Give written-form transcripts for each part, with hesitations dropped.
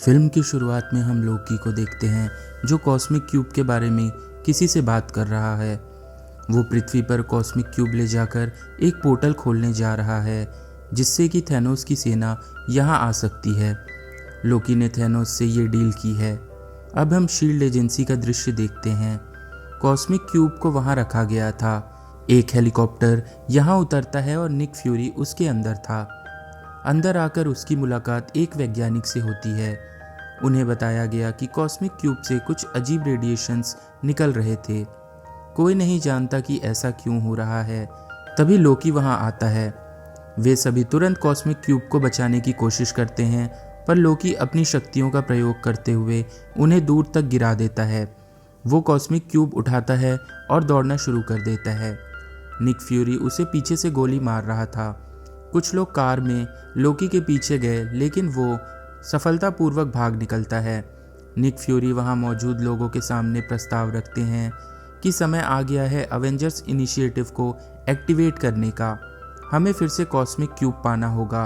Film की शुरुआत में हम लोकी को देखते हैं जो कॉस्मिक क्यूब के बारे में किसी से बात कर रहा है। वो पृथ्वी पर कॉस्मिक क्यूब ले जाकर एक पोर्टल खोलने जा रहा है जिससे कि थैनोस की सेना यहाँ आ सकती है। लोकी ने थैनोस से ये डील की है। अब हम शील्ड एजेंसी का दृश्य देखते हैं। कॉस्मिक क्यूब को वहाँ रखा गया था। एक हेलीकॉप्टर यहाँ उतरता है और निक फ्यूरी उसके अंदर था। अंदर आकर उसकी मुलाकात एक वैज्ञानिक से होती है। उन्हें बताया गया कि कॉस्मिक क्यूब से कुछ अजीब रेडिएशंस निकल रहे थे। कोई नहीं जानता कि ऐसा क्यों हो रहा है। तभी लोकी वहां आता है। वे सभी तुरंत कॉस्मिक क्यूब को बचाने की कोशिश करते हैं, पर लोकी अपनी शक्तियों का प्रयोग करते हुए उन्हें दूर तक गिरा देता है। वो कॉस्मिक क्यूब उठाता है और दौड़ना शुरू कर देता है। निक फ्यूरी उसे पीछे से गोली मार रहा था। कुछ लोग कार में लोकी के पीछे गए, लेकिन वो सफलतापूर्वक भाग निकलता है। निक फ्यूरी वहां मौजूद लोगों के सामने प्रस्ताव रखते हैं कि समय आ गया है अवेंजर्स इनिशिएटिव को एक्टिवेट करने का। हमें फिर से कॉस्मिक क्यूब पाना होगा।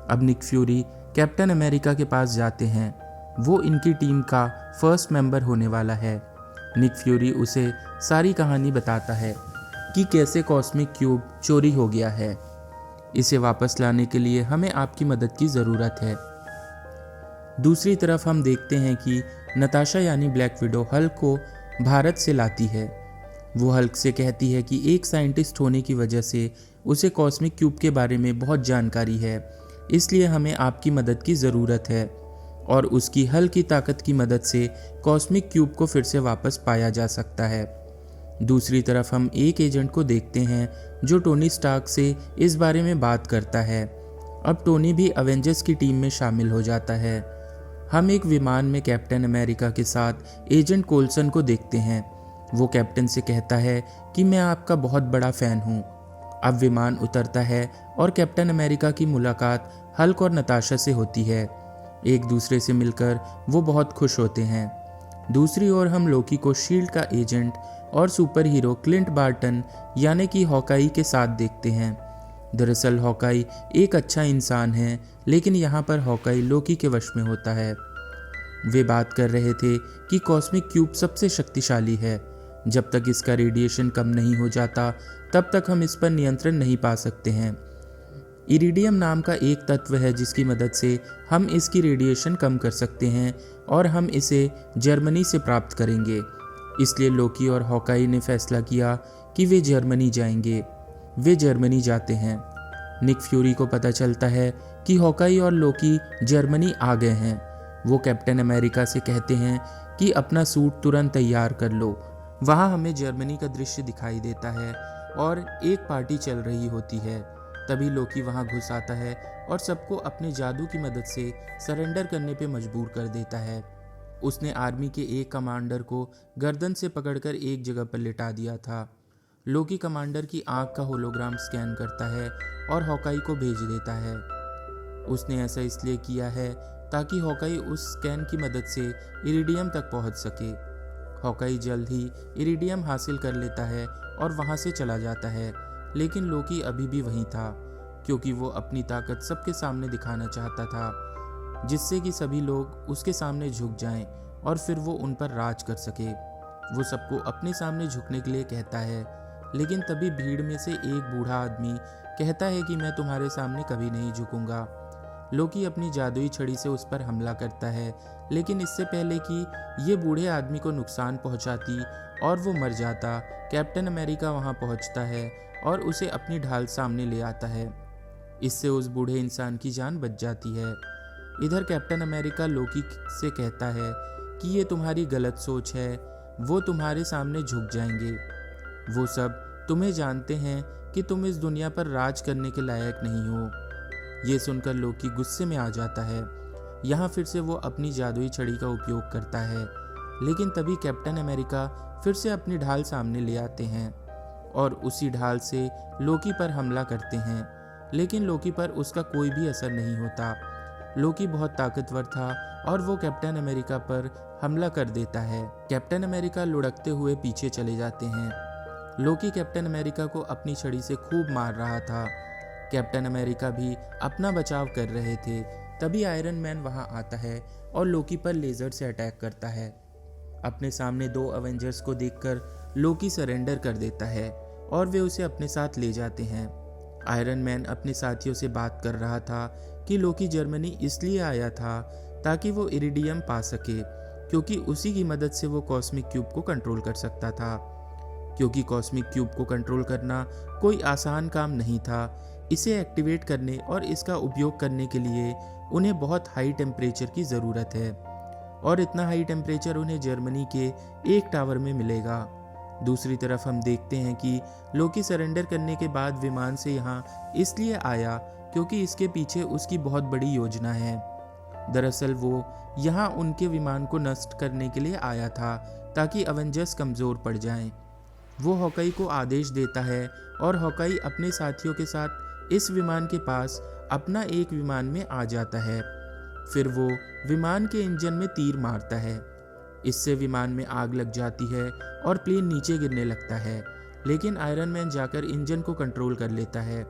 अब निक फ्यूरी कैप्टन अमेरिका के पास जाते हैं। वो इनकी टीम का फर्स्ट मेंबर होने वाला है। निक फ्यूरी उसे सारी कहानी बताता है कि कैसे कॉस्मिक क्यूब चोरी हो गया है। इसे वापस लाने के लिए हमें आपकी मदद की ज़रूरत है। दूसरी तरफ हम देखते हैं कि नताशा यानी ब्लैक विडो हल्क को भारत से लाती है। वो हल्क से कहती है कि एक साइंटिस्ट होने की वजह से उसे कॉस्मिक क्यूब के बारे में बहुत जानकारी है, इसलिए हमें आपकी मदद की ज़रूरत है। और उसकी हल्क की ताकत की मदद से कॉस्मिक क्यूब को फिर से वापस पाया जा सकता है। दूसरी तरफ हम एक एजेंट को देखते हैं जो टोनी स्टार्क से इस बारे में बात करता है। अब टोनी भी अवेंजर्स की टीम में शामिल हो जाता है। हम एक विमान में कैप्टन अमेरिका के साथ एजेंट कोल्सन को देखते हैं। वो कैप्टन से कहता है कि मैं आपका बहुत बड़ा फ़ैन हूँ। अब विमान उतरता है और कैप्टन अमेरिका की मुलाकात हल्क और नताशा से होती है। एक दूसरे से मिलकर वो बहुत खुश होते हैं। दूसरी ओर हम लोकी को शील्ड का एजेंट और सुपर हीरो क्लिंट बार्टन यानी कि हॉकाई के साथ देखते हैं। दरअसल हॉकाई एक अच्छा इंसान है, लेकिन यहाँ पर हॉकाई लोकी के वश में होता है। वे बात कर रहे थे कि कॉस्मिक क्यूब सबसे शक्तिशाली है। जब तक इसका रेडिएशन कम नहीं हो जाता, तब तक हम इस पर नियंत्रण नहीं पा सकते हैं। इरिडियम नाम का एक तत्व है जिसकी मदद से हम इसकी रेडिएशन कम कर सकते हैं और हम इसे जर्मनी से प्राप्त करेंगे। इसलिए लोकी और हॉकाई ने फैसला किया कि वे जर्मनी जाएंगे। वे जर्मनी जाते हैं। निक फ्यूरी को पता चलता है कि हॉकाई और लोकी जर्मनी आ गए हैं। वो कैप्टन अमेरिका से कहते हैं कि अपना सूट तुरंत तैयार कर लो। वहाँ हमें जर्मनी का दृश्य दिखाई देता है और एक पार्टी चल रही होती है। तभी लोकी वहाँ घुस आता है और सबको अपने जादू की मदद से सरेंडर करने पे मजबूर कर देता है। उसने आर्मी के एक कमांडर को गर्दन से पकड़कर एक जगह पर लिटा दिया था। लोकी कमांडर की आंख का होलोग्राम स्कैन करता है और हॉकाई को भेज देता है। उसने ऐसा इसलिए किया है ताकि हॉकाई उस स्कैन की मदद से इरिडियम तक पहुंच सके। हॉकाई जल्द ही इरिडियम हासिल कर लेता है और वहां से चला जाता है, लेकिन लोकी अभी भी वहीं था, क्योंकि वो अपनी ताकत सबके सामने दिखाना चाहता था, जिससे कि सभी लोग उसके सामने झुक जाएं और फिर वो उन पर राज कर सके। वो सबको अपने सामने झुकने के लिए कहता है, लेकिन तभी भीड़ में से एक बूढ़ा आदमी कहता है कि मैं तुम्हारे सामने कभी नहीं झुकूंगा। लोकी अपनी जादुई छड़ी से उस पर हमला करता है, लेकिन इससे पहले कि ये बूढ़े आदमी को नुकसान पहुंचाती और वो मर जाता, कैप्टन अमेरिका वहां पहुंचता है और उसे अपनी ढाल सामने ले आता है। इससे उस बूढ़े इंसान की जान बच जाती है। इधर कैप्टन अमेरिका लोकी से कहता है कि ये तुम्हारी गलत सोच है, वो तुम्हारे सामने झुक जाएंगे। वो सब तुम्हें जानते हैं कि तुम इस दुनिया पर राज करने के लायक नहीं हो। ये सुनकर लोकी गुस्से में आ जाता है। यहाँ फिर से वो अपनी जादुई छड़ी का उपयोग करता है, लेकिन तभी कैप्टन अमेरिका फिर से अपनी ढाल सामने ले आते हैं और उसी ढाल से लोकी पर हमला करते हैं, लेकिन लोकी पर उसका कोई भी असर नहीं होता। लोकी बहुत ताकतवर था और वो कैप्टन अमेरिका पर हमला कर देता है। कैप्टन अमेरिका लुढ़कते हुए पीछे चले जाते हैं। लोकी कैप्टन अमेरिका को अपनी छड़ी से खूब मार रहा था। कैप्टन अमेरिका भी अपना बचाव कर रहे थे, तभी आयरन मैन वहां आता है और लोकी पर लेजर से अटैक करता है। अपने सामने 2 अवेंजर्स को देखकर लोकी सरेंडर कर देता है और वे उसे अपने साथ ले जाते हैं। आयरन मैन अपने साथियों से बात कर रहा था कि लोकी जर्मनी इसलिए आया था ताकि वो इरिडियम पा सके, क्योंकि उसी की मदद से वो कॉस्मिक क्यूब को कंट्रोल कर सकता था। क्योंकि कॉस्मिक क्यूब को कंट्रोल करना कोई आसान काम नहीं था, इसे एक्टिवेट करने और इसका उपयोग करने के लिए उन्हें बहुत हाई टेम्परेचर की ज़रूरत है, और इतना हाई टेम्परेचर उन्हें जर्मनी के एक टावर में मिलेगा। दूसरी तरफ हम देखते हैं कि लोकी सरेंडर करने के बाद विमान से यहाँ इसलिए आया क्योंकि इसके पीछे उसकी बहुत बड़ी योजना है। दरअसल वो यहाँ उनके विमान को नष्ट करने के लिए आया था ताकि अवेंजर्स कमज़ोर पड़ जाएं। वो हॉकाई को आदेश देता है और हॉकाई अपने साथियों के साथ इस विमान के पास अपना एक विमान में आ जाता है। फिर वो विमान के इंजन में तीर मारता है। इससे विमान में आग लग जाती है और प्लेन नीचे गिरने लगता है, लेकिन आयरन मैन जाकर इंजन को कंट्रोल कर लेता है।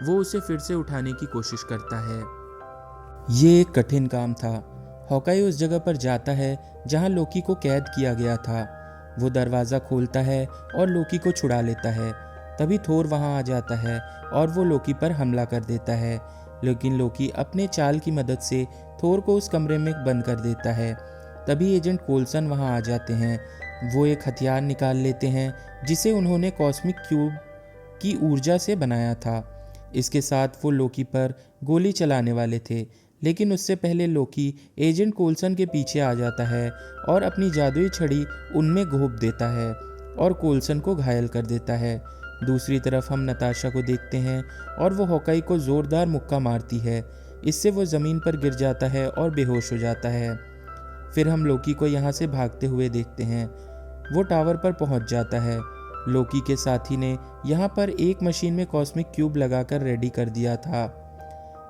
वो उसे फिर से उठाने की कोशिश करता है। ये एक कठिन काम था। हॉकाई उस जगह पर जाता है जहां लोकी को कैद किया गया था। वो दरवाज़ा खोलता है और लोकी को छुड़ा लेता है। तभी थोर वहां आ जाता है और वो लोकी पर हमला कर देता है, लेकिन लोकी अपने चाल की मदद से थोर को उस कमरे में बंद कर देता है। तभी एजेंट कोल्सन वहां आ जाते हैं। वो एक हथियार निकाल लेते हैं जिसे उन्होंने कॉस्मिक क्यूब की ऊर्जा से बनाया था। इसके साथ वो लोकी पर गोली चलाने वाले थे, लेकिन उससे पहले लोकी एजेंट कोल्सन के पीछे आ जाता है और अपनी जादुई छड़ी उनमें घोंप देता है और कोल्सन को घायल कर देता है। दूसरी तरफ हम नताशा को देखते हैं और वो हॉकाई को ज़ोरदार मुक्का मारती है। इससे वो ज़मीन पर गिर जाता है और बेहोश हो जाता है। फिर हम लोकी को यहाँ से भागते हुए देखते हैं। वो टावर पर पहुँच जाता है। लोकी के साथी ने यहाँ पर एक मशीन में कॉस्मिक क्यूब लगाकर रेडी कर दिया था।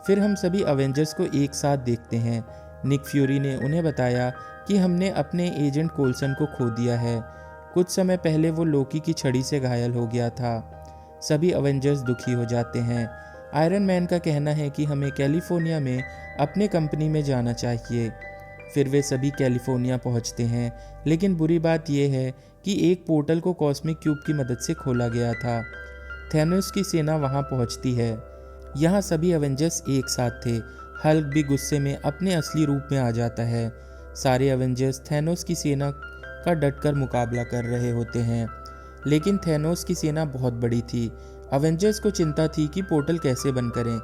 फिर हम सभी अवेंजर्स को एक साथ देखते हैं। निक फ्यूरी ने उन्हें बताया कि हमने अपने एजेंट कोल्सन को खो दिया है। कुछ समय पहले वो लोकी की छड़ी से घायल हो गया था। सभी अवेंजर्स दुखी हो जाते हैं। आयरन मैन का कहना है कि हमें कैलिफोर्निया में अपने कंपनी में जाना चाहिए। फिर वे सभी कैलिफोर्निया पहुंचते हैं, लेकिन बुरी बात यह है कि एक पोर्टल को कॉस्मिक क्यूब की मदद से खोला गया था। थैनोस की सेना वहां पहुंचती है। यहाँ सभी अवेंजर्स एक साथ थे। हल्क भी गुस्से में अपने असली रूप में आ जाता है। सारे अवेंजर्स थैनोस की सेना का डटकर मुकाबला कर रहे होते हैं, लेकिन थैनोस की सेना बहुत बड़ी थी। अवेंजर्स को चिंता थी कि पोर्टल कैसे बंद करें।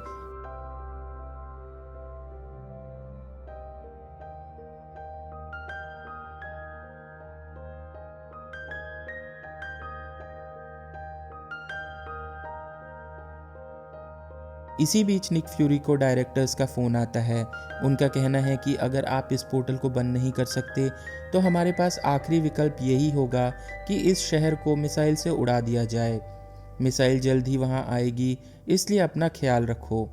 इसी बीच निक फ्यूरी को डायरेक्टर्स का फ़ोन आता है। उनका कहना है कि अगर आप इस पोर्टल को बंद नहीं कर सकते तो हमारे पास आखिरी विकल्प यही होगा कि इस शहर को मिसाइल से उड़ा दिया जाए। मिसाइल जल्द ही वहां आएगी, इसलिए अपना ख्याल रखो।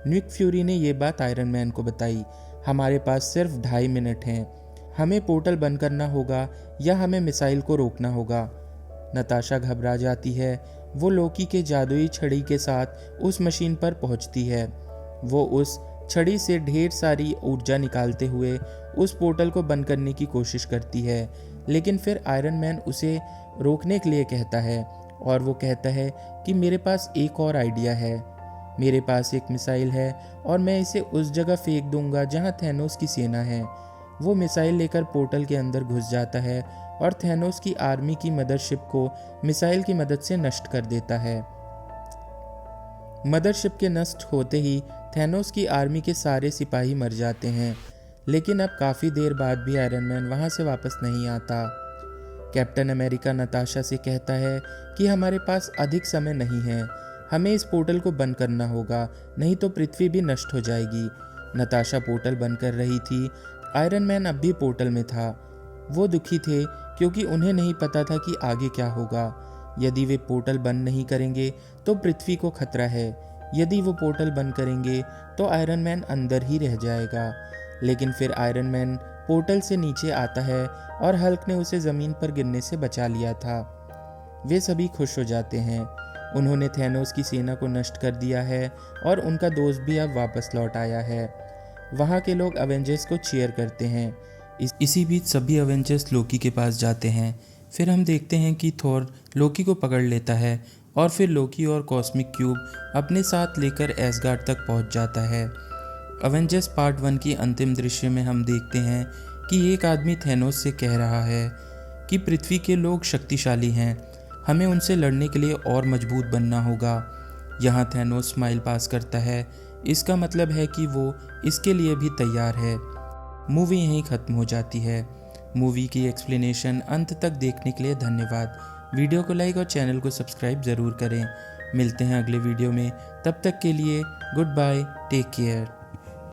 निक फ्यूरी ने यह बात आयरन मैन को बताई। हमारे पास सिर्फ 2.5 मिनट हैं। हमें पोर्टल बंद करना होगा या हमें मिसाइल को रोकना होगा। नताशा घबरा जाती है। वो लोकी के जादुई छड़ी के साथ उस मशीन पर पहुंचती है। वो उस छड़ी से ढेर सारी ऊर्जा निकालते हुए उस पोर्टल को बंद करने की कोशिश करती है, लेकिन फिर आयरन मैन उसे रोकने के लिए कहता है और वो कहता है कि मेरे पास एक और आइडिया है। मेरे पास एक मिसाइल है और मैं इसे उस जगह फेंक दूंगा जहां थैनोस की सेना है। वो मिसाइल लेकर पोर्टल के अंदर घुस जाता है और थैनोस की आर्मी की मदरशिप को मिसाइल की मदद से नष्ट कर देता है। मदरशिप के नष्ट होते ही थैनोस की आर्मी के सारे सिपाही मर जाते हैं, लेकिन अब काफ़ी देर बाद भी आयरन मैन वहाँ से वापस नहीं आता। कैप्टन अमेरिका नताशा से कहता है कि हमारे पास अधिक समय नहीं है, हमें इस पोर्टल को बंद करना होगा, नहीं तो पृथ्वी भी नष्ट हो जाएगी। नताशा पोर्टल बंद कर रही थी। आयरन मैन अब भी पोर्टल में था। वो दुखी थे क्योंकि उन्हें नहीं पता था कि आगे क्या होगा। यदि वे पोर्टल बंद नहीं करेंगे तो पृथ्वी को खतरा है। यदि वो पोर्टल बंद करेंगे तो आयरन मैन अंदर ही रह जाएगा। लेकिन फिर आयरन मैन पोर्टल से नीचे आता है और हल्क ने उसे ज़मीन पर गिरने से बचा लिया था। वे सभी खुश हो जाते हैं। उन्होंने थैनोस की सेना को नष्ट कर दिया है और उनका दोस्त भी अब वापस लौट आया है। वहाँ के लोग अवेंजर्स को चीयर करते हैं। इसी बीच सभी अवेंजर्स लोकी के पास जाते हैं। फिर हम देखते हैं कि थॉर लोकी को पकड़ लेता है और फिर लोकी और कॉस्मिक क्यूब अपने साथ लेकर एसगार्ड तक पहुंच जाता है। अवेंजर्स पार्ट 1 की अंतिम दृश्य में हम देखते हैं कि एक आदमी थैनोस से कह रहा है कि पृथ्वी के लोग शक्तिशाली हैं, हमें उनसे लड़ने के लिए और मजबूत बनना होगा। यहाँ थैनोस स्माइल पास करता है, इसका मतलब है कि वो इसके लिए भी तैयार है। मूवी यहीं ख़त्म हो जाती है। मूवी की एक्सप्लेनेशन अंत तक देखने के लिए धन्यवाद। वीडियो को लाइक और चैनल को सब्सक्राइब ज़रूर करें। मिलते हैं अगले वीडियो में, तब तक के लिए गुड बाय, टेक केयर।